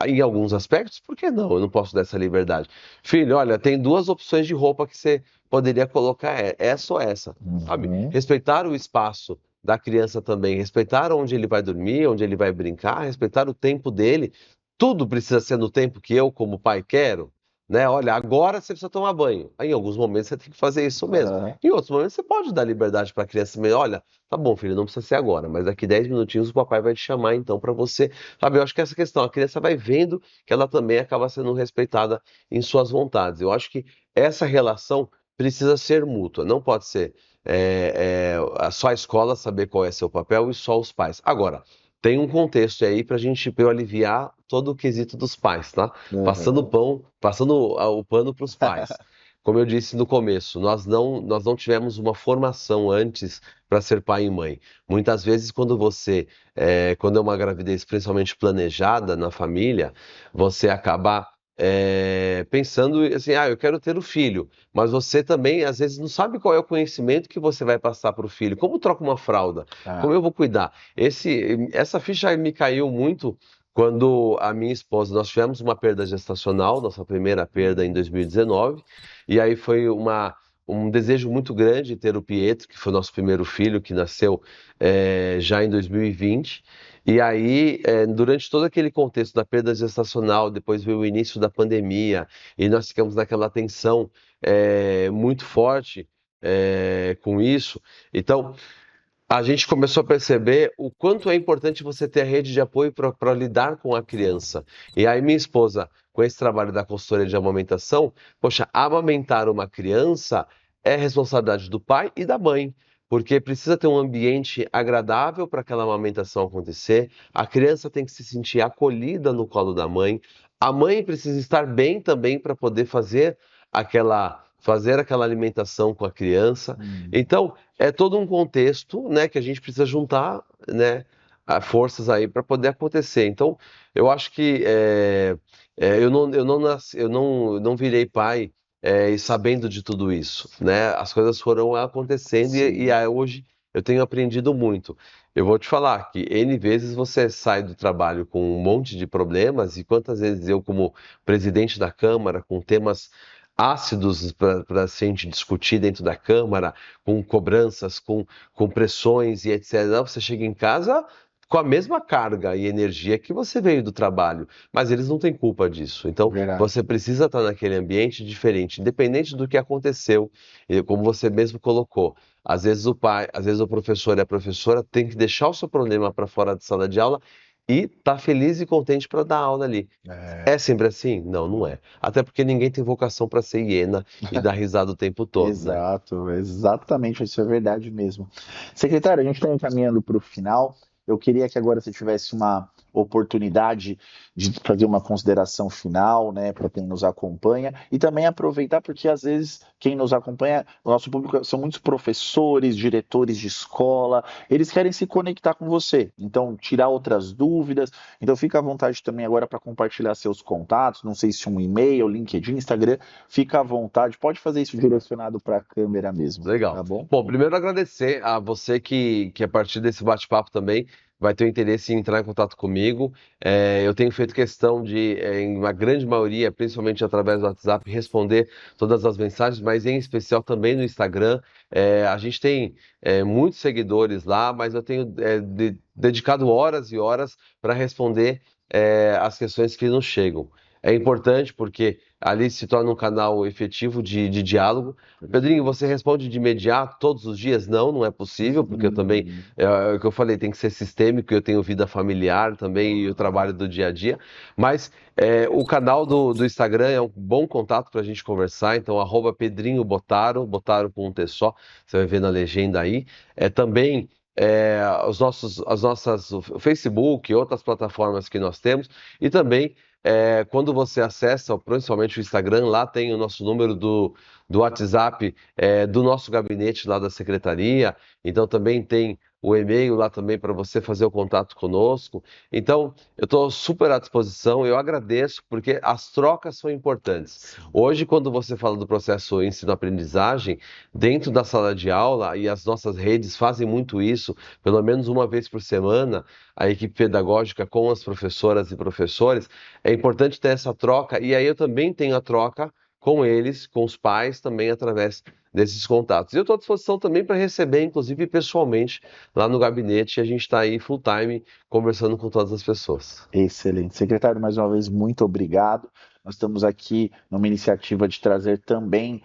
Em alguns aspectos, por que não? Eu não posso dar essa liberdade. Filho, olha, tem duas opções de roupa que você poderia colocar, essa ou essa, sabe? Uhum. Respeitar o espaço da criança também, respeitar onde ele vai dormir, onde ele vai brincar, respeitar o tempo dele. Tudo precisa ser no tempo que eu, como pai, quero, né? Olha, agora você precisa tomar banho. Aí, em alguns momentos você tem que fazer isso mesmo. Aham. Em outros momentos você pode dar liberdade para a criança também. Olha, tá bom, filho, não precisa ser agora, mas daqui 10 minutinhos o papai vai te chamar então para você. Sabe, eu acho que essa questão, a criança vai vendo que ela também acaba sendo respeitada em suas vontades. Eu acho que essa relação precisa ser mútua, não pode ser só a escola saber qual é seu papel e só os pais. Agora, tem um contexto aí para a gente pra eu aliviar todo o quesito dos pais, tá? Passando o Aham. pão, passando o pano para os pais. Como eu disse no começo, nós não tivemos uma formação antes para ser pai e mãe. Muitas vezes, quando é uma gravidez principalmente planejada na família, você acaba pensando assim, eu quero ter o filho, mas você também às vezes não sabe qual é o conhecimento que você vai passar para o filho. Como troca uma fralda? Como Ah, eu vou cuidar? Essa ficha me caiu muito quando a minha esposa, nós tivemos uma perda gestacional, nossa primeira perda em 2019, e aí foi um desejo muito grande ter o Pietro, que foi nosso primeiro filho, que nasceu já em 2020. E aí, durante todo aquele contexto da perda gestacional, depois veio o início da pandemia, e nós ficamos naquela tensão muito forte com isso. Então, a gente começou a perceber o quanto é importante você ter a rede de apoio para lidar com a criança. E aí, minha esposa, com esse trabalho da consultoria de amamentação, poxa, amamentar uma criança é responsabilidade do pai e da mãe, porque precisa ter um ambiente agradável para aquela amamentação acontecer, a criança tem que se sentir acolhida no colo da mãe, a mãe precisa estar bem também para poder fazer aquela alimentação com a criança. hum. Então, é todo um contexto, né, que a gente precisa juntar, né, forças aí para poder acontecer. Então, eu acho que eu não virei pai e sabendo de tudo isso, né? As coisas foram acontecendo e Sim. hoje eu tenho aprendido muito. Eu vou te falar que N vezes você sai do trabalho com um monte de problemas e quantas vezes eu, como presidente da Câmara, com temas ácidos para a gente discutir dentro da Câmara, com cobranças, com pressões e etc. Você chega em casa com a mesma carga e energia que você veio do trabalho, mas eles não têm culpa disso. Então, Verdade. você precisa estar naquele ambiente diferente, independente do que aconteceu, e como você mesmo colocou. Às vezes o pai, às vezes o professor e a professora têm que deixar o seu problema para fora da sala de aula e estar feliz e contente para dar aula ali. É. É sempre assim? Não, não é. Até porque ninguém tem vocação para ser hiena e dar risada o tempo todo, né? Exato, exatamente, isso é verdade mesmo. Secretário, a gente está encaminhando para o final. Eu queria que agora você tivesse uma oportunidade de fazer uma consideração final, né, para quem nos acompanha e também aproveitar porque às vezes quem nos acompanha, o nosso público são muitos professores, diretores de escola, eles querem se conectar com você, então tirar outras dúvidas. Então fica à vontade também agora para compartilhar seus contatos, não sei se um e-mail, LinkedIn, Instagram. Fica à vontade, pode fazer isso direcionado para a câmera mesmo, tá Legal. bom? Bom, primeiro agradecer a você que a partir desse bate-papo também vai ter o interesse em entrar em contato comigo. Eu tenho feito questão de, em uma grande maioria, principalmente através do WhatsApp, responder todas as mensagens, mas em especial também no Instagram. A gente tem muitos seguidores lá, mas eu tenho dedicado horas e horas para responder as questões que nos chegam. É importante porque ali se torna um canal efetivo de diálogo. Pedrinho, você responde de imediato, todos os dias? Não, não é possível, porque eu também, Hum, é o que eu falei, tem que ser sistêmico, eu tenho vida familiar também e o trabalho do dia a dia, mas o canal do Instagram é um bom contato para a gente conversar, então Pedrinho Botaro, Botaro com um T só, você vai ver na legenda aí. Também o Facebook e outras plataformas que nós temos, e também quando você acessa, principalmente o Instagram, lá tem o nosso número do WhatsApp do nosso gabinete lá da secretaria, então também tem o e-mail lá também para você fazer o contato conosco. Então, eu estou super à disposição, eu agradeço porque as trocas são importantes. sim. Hoje, quando você fala do processo ensino-aprendizagem, dentro da sala de aula, e as nossas redes fazem muito isso, pelo menos uma vez por semana, a equipe pedagógica com as professoras e professores, é importante ter essa troca, e aí eu também tenho a troca com eles, com os pais também através desses contatos. E eu estou à disposição também para receber, inclusive pessoalmente, lá no gabinete, e a gente está aí full time conversando com todas as pessoas. Excelente. Secretário, mais uma vez, muito obrigado. Nós estamos aqui numa iniciativa de trazer também,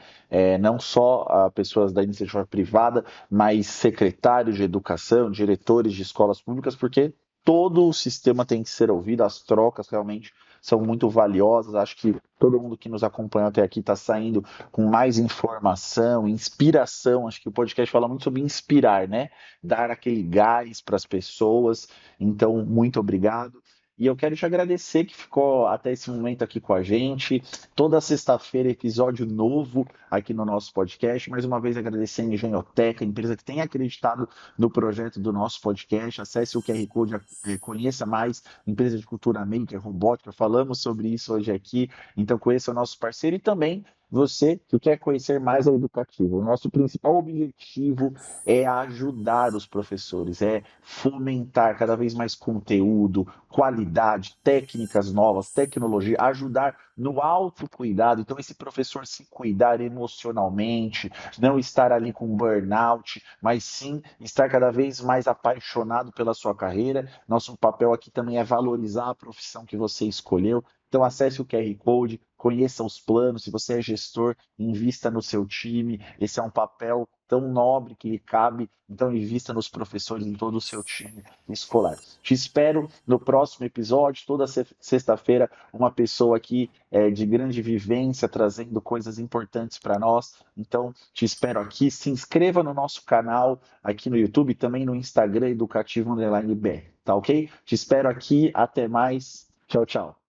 não só pessoas da iniciativa privada, mas secretários de educação, diretores de escolas públicas, porque todo o sistema tem que ser ouvido, as trocas realmente são muito valiosas. Acho que todo mundo que nos acompanhou até aqui está saindo com mais informação, inspiração. Acho que o podcast fala muito sobre inspirar, né? Dar aquele gás para as pessoas. Então, muito obrigado. E eu quero te agradecer que ficou até esse momento aqui com a gente. Toda sexta-feira, episódio novo aqui no nosso podcast. Mais uma vez, agradecer a Engenhoteca, a empresa que tem acreditado no projeto do nosso podcast. Acesse o QR Code, conheça mais empresa de cultura maker, robótica. Falamos sobre isso hoje aqui. Então, conheça o nosso parceiro e também você que quer conhecer mais a Educativo. O nosso principal objetivo é ajudar os professores, é fomentar cada vez mais conteúdo, qualidade, técnicas novas, tecnologia, ajudar no autocuidado. Então, esse professor se cuidar emocionalmente, não estar ali com burnout, mas sim estar cada vez mais apaixonado pela sua carreira. Nosso papel aqui também é valorizar a profissão que você escolheu. Então, acesse o QR Code, conheça os planos. Se você é gestor, invista no seu time. Esse é um papel tão nobre que lhe cabe. Então, invista nos professores, em todo o seu time escolar. Te espero no próximo episódio, toda sexta-feira, uma pessoa aqui de grande vivência, trazendo coisas importantes para nós. Então, te espero aqui. Se inscreva no nosso canal aqui no YouTube e também no Instagram Educativo _BR, tá ok? Te espero aqui. Até mais. Tchau, tchau.